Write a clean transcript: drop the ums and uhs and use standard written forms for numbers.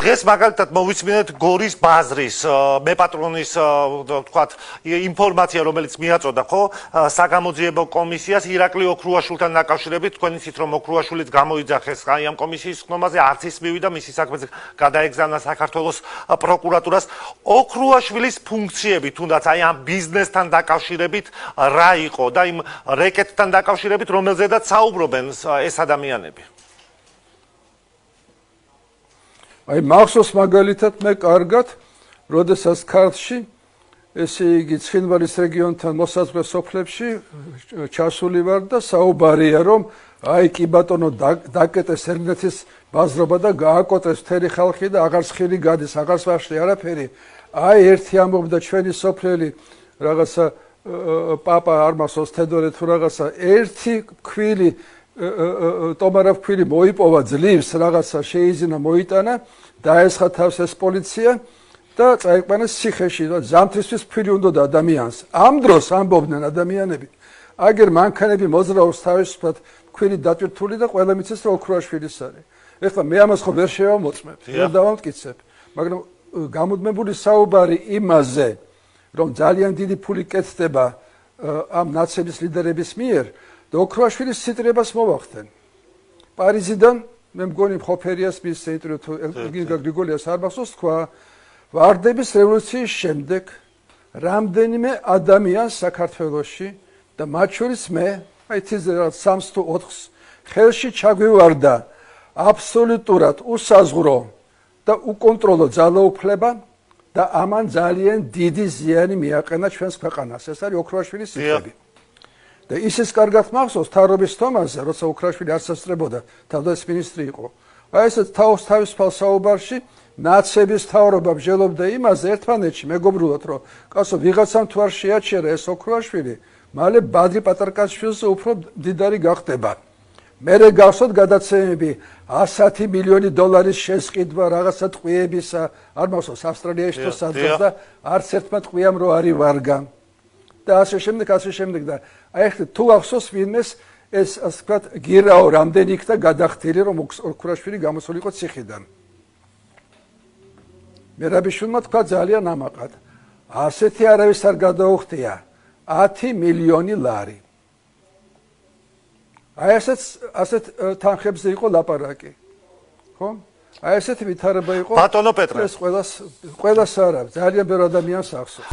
დღეს მაგალითად მოვისმინეთ გორის ბაზრის მეპატრონის თქვათ ინფორმაცია რომელიც მიაწოდა ხო საგამოძიებო კომისიას ირაკლი ოქრუაშვილთან დაკავშირებით თქვენ იცით რომ ოქრუაშვილიც გამოიძახეს აი ამ კომისიის ხმაზე არც ის მივიდა მისი საქმეზე გადაეგზავნა საქართველოს პროკურატურას ოქრუაშვილის ფუნქციები თუნდაც აი ამ ბიზნესთან დაკავშირებით რა იყო და იმ რეკეტთან დაკავშირებით რომელზედაც საუბრობენ ეს ადამიანები აი მახსოვს მაგალითად მე კარგად, როდესაც ქართლში, ესე იგი ცხინვალის რეგიონთან მოსაზღვრე სოფლებში ჩასული ვარ და საუბარია რომ აი კი ბატონო დაკეტეს ერგნეთის ბაზრობა და გააკოტრეს მთელი ხალხი და აღარც ხილი გადის, აღარც ვახშე არაფერი. აი ერთი ამბობდა ჩვენი სოფლელი რაღაცა პაპა არ მახსოვს თედორე თუ რაღაცა ერთი ქვილი ტომარավ ქვილი მოიპოვა ძლივს რაღაცა შეიზინა მოიტანა დაესხა თავს ეს პოლიცია და წაიყვანეს ციხეში და ზამთრისთვის ქვილი უნდა ადამიანს ამ დროს ამბობდნენ ადამიანები აგერ მანქანები მოძრაობს თავისუფლად ქვილი დატვირთული და ყველა მიცეს რომ ოქრუაშვილის არის ეხლა მე ამას ხო ვერ შევამოწმებ ვერ დავამტკიცებ მაგრამ გამუდმებული საუბარი იმაზე რომ ძალიან დიდი ფული კეთდება ამ ნაცების ლიდერების მიერ და ოქრუაშვილის სიტრებას მოვახდენ. პარიზიდან მე მგონი ხოფერიას მის ცენტრი თუ ელგინგა გრიგოლიას არ მახსოვს თქვა ვარდების რევოლუციის შემდეგ რამდენიმე ადამიანს საქართველოში და მათ შორის მე აი თიზე 3 თუ 4-ს ხელში ჩაგვივარდა აბსოლუტურად უსაზღვრო და უკონტროლო ძალაუფლება და ამან ძალიან დიდი ზიანი მიაყენა ჩვენს ქვეყანას. ეს არის ოქრუაშვილის სიტრები. და ისიც კარგად მახსოვს თავრობის თომაზე, როცა ოქრუაშვილი არ სასწრებოდა, თავდაცვის მინისტრი იყო. აი ესეც თავისუფალ საუბარში ნაცების თავრობა მსჯელობდა იმაზე ერთმანეთში მეგობრულად, რომ კაცო ვიღაცამ თუ არ შეაჩერა ეს ოქრუაშვილი, მალე ბადრი პატარკაშვილზე უფრო დიდარი გახდება. მერე გახსოვთ გადაცემები 110 მილიონი დოლარის შესყიდვა რაღაცა ტყვიებისა, არ მახსოვს ავსტრალიაში თუ სადღაც და არც ერთმა ტყვიამ რო არ ივარგა. და ასე შემდეგ და აი ახლა თუ ახსოვს ვინმეს ეს ასე ვთქვათ გირაო რამდენი იქნა გადახდილი რომ ოქრუაშვილი გამოსულიყო ციხიდან მერაბიშვილმა თქვა ძალიან ამაყად ასეთი არავის არ გადაუხდია 10 მილიონი ლარი აი ასეთ თანხებზე იყო ლაპარაკი ხო აი ესეთი ვითარება იყო ბატონო პეტრე ეს ყველას არა ძალიან ბევრ ადამიანს ახსოვს